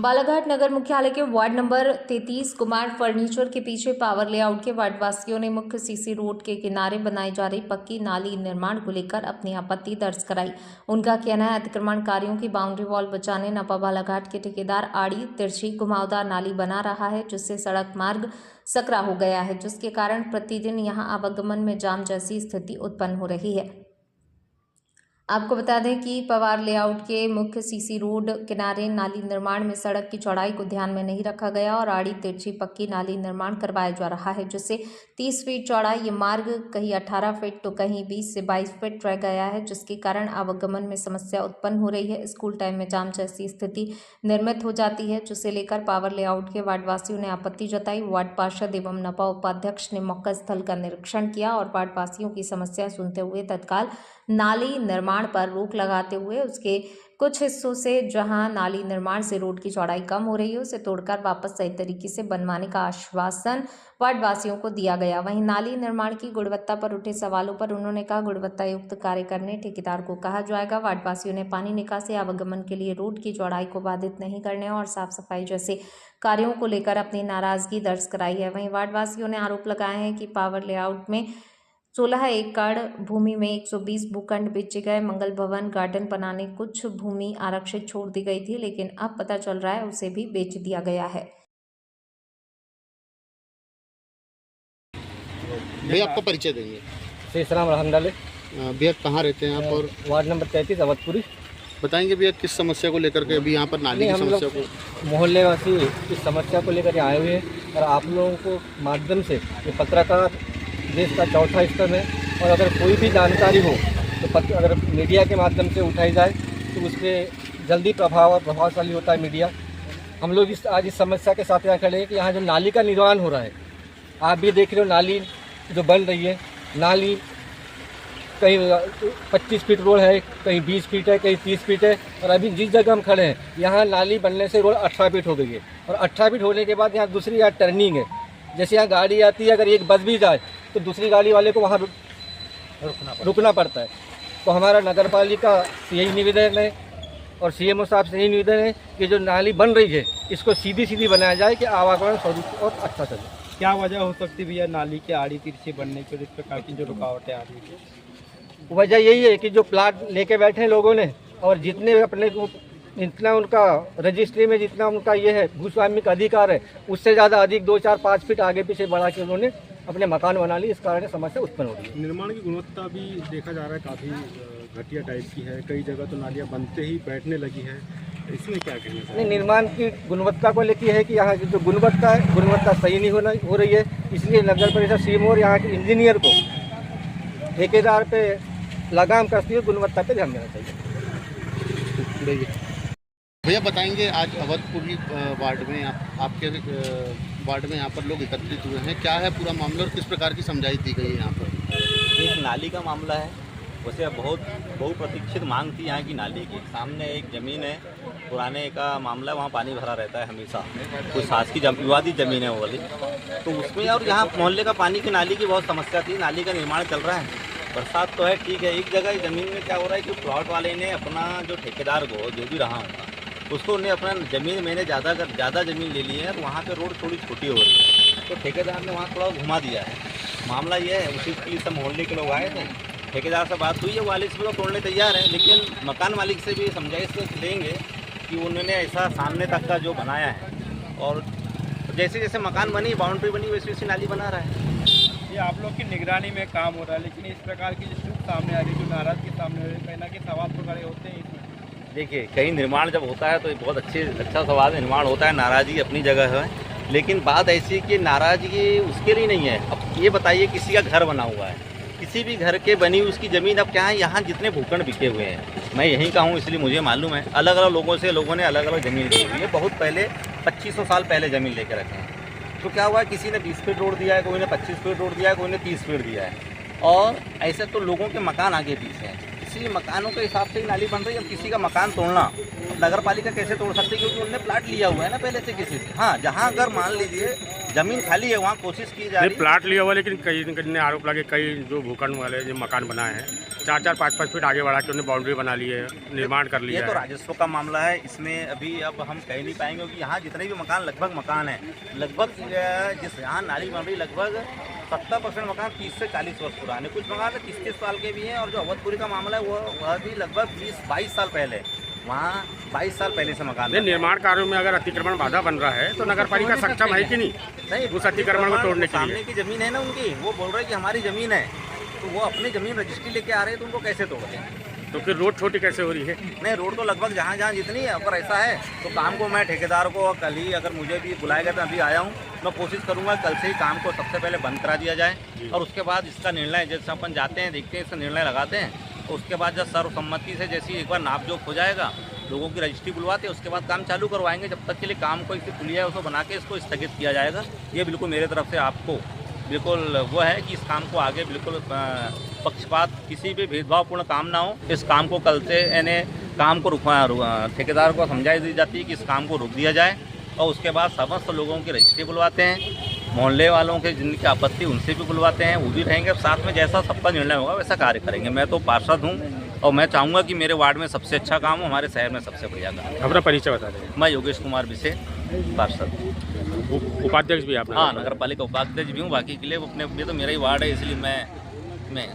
बालाघाट नगर मुख्यालय के ward number 33 Kumar furniture के पीछे पावर लेआउट के वार्डवासियों ने मुख्य सीसी रोड के किनारे बनाई जा रही पक्की नाली निर्माण को लेकर अपनी आपत्ति दर्ज कराई। उनका कहना है अतिक्रमणकारियों की बाउंड्री वॉल बचाने नपा बालाघाट के ठेकेदार आड़ी तिरछी घुमावदार नाली बना रहा है, जिससे सड़क मार्ग सकरा हो गया है, जिसके कारण प्रतिदिन यहां आवागमन में जाम जैसी स्थिति उत्पन्न हो रही है। आपको बता दें कि पवार लेआउट के मुख्य सीसी रोड किनारे नाली निर्माण में सड़क की चौड़ाई को ध्यान में नहीं रखा गया और आड़ी तिरछी पक्की नाली निर्माण करवाया जा रहा है, जिससे 30 फीट चौड़ा ये मार्ग कहीं 18 फीट तो कहीं 20 से 22 फीट रह गया है, जिसके कारण आवागमन में समस्या उत्पन्न हो रही है। स्कूल टाइम में जाम जैसी स्थिति निर्मित हो जाती है, जिसे लेकर पावर लेआउट के वार्डवासियों ने आपत्ति जताई। वार्ड पार्षद एवं नपा उपाध्यक्ष ने मौका स्थल का निरीक्षण किया और वार्डवासियों की समस्या सुनते हुए तत्काल नाली निर्माण पर रोक लगाते हुए उसके कुछ हिस्सों से जहां नाली निर्माण से रोड की चौड़ाई कम हो रही है उसे तोड़कर वापस सही तरीके से बनवाने का आश्वासन वार्डवासियों को दिया गया। वहीं नाली निर्माण की गुणवत्ता पर उठे सवालों पर उन्होंने कहा गुणवत्ता युक्त कार्य करने ठेकेदार को कहा जाएगा। वार्डवासियों ने पानी निकासी आवागमन के लिए रोड की चौड़ाई को बाधित नहीं करने और साफ सफाई जैसे कार्यों को लेकर अपनी नाराजगी दर्ज कराई है। वहीं वार्डवासियों ने आरोप लगाए हैं कि पावर लेआउट में 16 एकड़ भूमि में 120 भूखंड बेचे गए। मंगल भवन गार्डन बनाने कुछ भूमि आरक्षित छोड़ दी गई थी, लेकिन अब पता चल रहा है उसे भी बेच दिया गया है। भैया आपका परिचय देंगे। शेषराम रहमदाले। भैया कहाँ रहते हैं आप और वार्ड नंबर 33 अवधपुरी। बताएंगे भैया किस समस्या को लेकर के अभी यहाँ पर नाली की समस्या को? मोहल्ले वासी इस समस्या को लेकर आए हुए हैं और आप लोगों को माध्यम से ये पत्रकार देश का चौथा स्तर है और अगर कोई भी जानकारी हो तो अगर मीडिया के माध्यम से उठाई जाए तो उसके जल्दी प्रभावशाली होता है मीडिया। हम लोग आज इस समस्या के साथ यहाँ खड़े हैं कि यहाँ जो नाली का निर्माण हो रहा है, आप भी देख रहे हो नाली जो बन रही है, नाली कहीं 25 फीट रोड है, कहीं 20 फीट है, कहीं 30 फीट है और अभी जिस जगह हम खड़े हैं यहाँ नाली बनने से रोड 18 फीट हो गई है और 18 फीट होने के बाद यहाँ दूसरी यहाँ टर्निंग है। जैसे यहाँ गाड़ी आती है, अगर एक बस भी जाए तो दूसरी गाड़ी वाले को वहाँ रुकना पड़ता है। तो हमारा नगर पालिका से यही निवेदन है और सीएमओ साहब से यही निवेदन है कि जो नाली बन रही है इसको सीधी बनाया जाए कि आवागमन स्वरूप और अच्छा चले। क्या वजह हो सकती है भैया नाली के आड़ी तिरछी बनने के इस प्रकार की जो रुकावटें आ रही है? वजह यही है कि जो प्लाट लेके बैठे हैं लोगों ने और जितने अपने को इतना उनका रजिस्ट्री में जितना उनका ये है भूस्वामी का अधिकार है उससे ज़्यादा अधिक 2, 4, 5 फीट आगे पीछे बढ़ा के उन्होंने अपने मकान बना ली। इस कारण समस्या उत्पन्न हो रही है। निर्माण की गुणवत्ता भी देखा जा रहा है काफ़ी घटिया टाइप की है, कई जगह तो नालियाँ बनते ही बैठने लगी है, इसमें क्या कहना चाहिए? नहीं, निर्माण की गुणवत्ता को लेकर है कि यहाँ की जो गुणवत्ता है गुणवत्ता सही नहीं हो रही है, इसलिए नगर परिषद सीएमओ और यहाँ के इंजीनियर को ठेकेदार पे लगाम कसती है, गुणवत्ता पे ध्यान देना चाहिए। भैया बताएंगे आज अवधपुरी वार्ड में आपके वार्ड में यहाँ पर लोग एकत्रित हुए हैं, क्या है पूरा मामला और किस प्रकार की समझाई दी गई है यहाँ पर? एक नाली का मामला है, वैसे बहुप्रतीक्षित मांग थी यहाँ की नाली की। सामने एक ज़मीन है, पुराने का मामला है, वहाँ पानी भरा रहता है हमेशा, कुछ शासकीय विवादित ज़मीन है वो वाली, तो उसमें और यहाँ मोहल्ले का पानी की नाली की बहुत समस्या थी। नाली का निर्माण चल रहा है, बरसात तो है ठीक है। एक जगह ज़मीन में क्या हो रहा है कि प्लॉट वाले ने अपना जो ठेकेदार को जो भी रहा होगा उसको उन्हें अपना ज़मीन मैंने ज़्यादा ज़मीन ले ली है और वहाँ पे रोड थोड़ी छोटी हो रही है, तो ठेकेदार ने वहाँ थोड़ा घुमा दिया है। मामला ये है, उसी के लिए सब मोहल्ले के लोग आए थे, ठेकेदार से बात हुई है, वो 40 लोग तोड़ने तैयार है, लेकिन मकान मालिक से भी समझाइश देंगे कि उन्होंने ऐसा सामने तक का जो बनाया है और जैसे जैसे मकान बनी बाउंड्री बनी वैसे वैसी नाली बना रहा है। ये आप लोग की निगरानी में काम हो रहा है, लेकिन इस प्रकार की जो चूक सामने आ रही है, जो नाराजगी सामने आ रही है, कहीं ना कहीं सवाल तो खड़े होते हैं इसमें। देखिए, कहीं निर्माण जब होता है तो बहुत अच्छा सवाल निर्माण होता है, नाराज़गी अपनी जगह है, लेकिन बात ऐसी है कि नाराज़गी उसके लिए नहीं है। अब ये बताइए किसी का घर बना हुआ है, किसी भी घर के बनी उसकी ज़मीन, अब क्या है यहाँ जितने भूखंड बिके हुए हैं, मैं यहीं का हूँ इसलिए मुझे मालूम है, अलग अलग लोगों ने अलग अलग ज़मीन ली हुई है। बहुत पहले 2500 साल पहले ज़मीन लेकर रखे हैं, तो क्या हुआ किसी ने 20 फीट रोड दिया है, कोई ने 25 फीट रोड दिया है, कोई ने 30 फीट दिया है, और ऐसे तो लोगों के मकान आगे पीछे हैं, इसलिए मकानों के हिसाब से ही नाली बन रही है। अब किसी का मकान तोड़ना नगर पालिका कैसे तोड़ सकती है, क्योंकि उन्होंने प्लाट लिया हुआ है ना पहले से किसी से। हाँ, जहाँ अगर मान लीजिए जमीन खाली है, वहाँ कोशिश की जा नहीं रही है। प्लाट लिया हुआ, लेकिन कई ने आरोप लगे कई जो भूखंड वाले जो मकान बनाए हैं 4-4, 5-5 फीट आगे बढ़ा के उन्हें बाउंड्री बना ली है, निर्माण कर ये लिया तो है। राजस्व का मामला है, इसमें अभी अब हम कह नहीं पाएंगे क्योंकि यहाँ जितने भी मकान लगभग मकान है, लगभग जिस यहाँ नाली बन रही लगभग 70% मकान 30 से 40 वर्ष पुराने, कुछ मकान 30-30 साल के भी हैं। और जो अवधपुरी का मामला है वह भी लगभग 20-22 साल पहले, वहाँ 22 साल पहले से मकान नहीं, बने हैं। निर्माण कार्यों में अगर अतिक्रमण बाधा बन रहा है तो नगर पालिका सक्षम है कि नहीं उस अतिक्रमण को तोड़ने के लिए? सामने की जमीन है ना उनकी, वो बोल रहे हैं कि हमारी जमीन है, तो वो अपनी जमीन रजिस्ट्री लेके आ रहे हैं, तो उनको कैसे तोड़ दें? तो फिर रोड छोटी कैसे हो रही है? नहीं, रोड तो लगभग जहाँ जहाँ जितनी है, अगर ऐसा है तो काम को मैं ठेकेदार को कल ही, अगर मुझे भी बुलाया गया तो अभी आया हूँ, मैं कोशिश करूँगा कल से ही काम को सबसे पहले बंद करा दिया जाए और उसके बाद इसका निर्णय, जैसे अपन जाते हैं देखते हैं इसका निर्णय लगाते हैं, तो उसके बाद जब सर्वसम्मति से जैसी एक बार नाप जोख हो जाएगा, लोगों की रजिस्ट्री बुलवाते हैं, उसके बाद काम चालू करवाएंगे। जब तक के लिए काम को इसी पुलिया उसको बना के इसको स्थगित किया जाएगा। ये बिल्कुल मेरे तरफ से आपको बिल्कुल वो है कि इस काम को आगे बिल्कुल पक्षपात, किसी भी भेदभावपूर्ण काम ना हो। इस काम को कल से यानी काम को ठेकेदार को समझाई दी जाती है कि इस काम को रोक दिया जाए और उसके बाद समस्त लोगों की रजिस्ट्री बुलवाते हैं, मोहल्ले वालों के जिनकी आपत्ति उनसे भी बुलवाते हैं, वो भी रहेंगे साथ में, जैसा सबका निर्णय होगा वैसा कार्य करेंगे। मैं तो पार्षद हूँ और मैं चाहूँगा कि मेरे वार्ड में सबसे अच्छा काम हो, हमारे शहर में सबसे बढ़िया काम हो। अपना परिचय बता दें। मैं योगेश कुमार विशे, पार्षद। उपाध्यक्ष भी आप? हाँ, नगर पालिका उपाध्यक्ष भी हूँ। बाकी के लिए अपने, ये तो मेरा ही वार्ड है, इसलिए मैं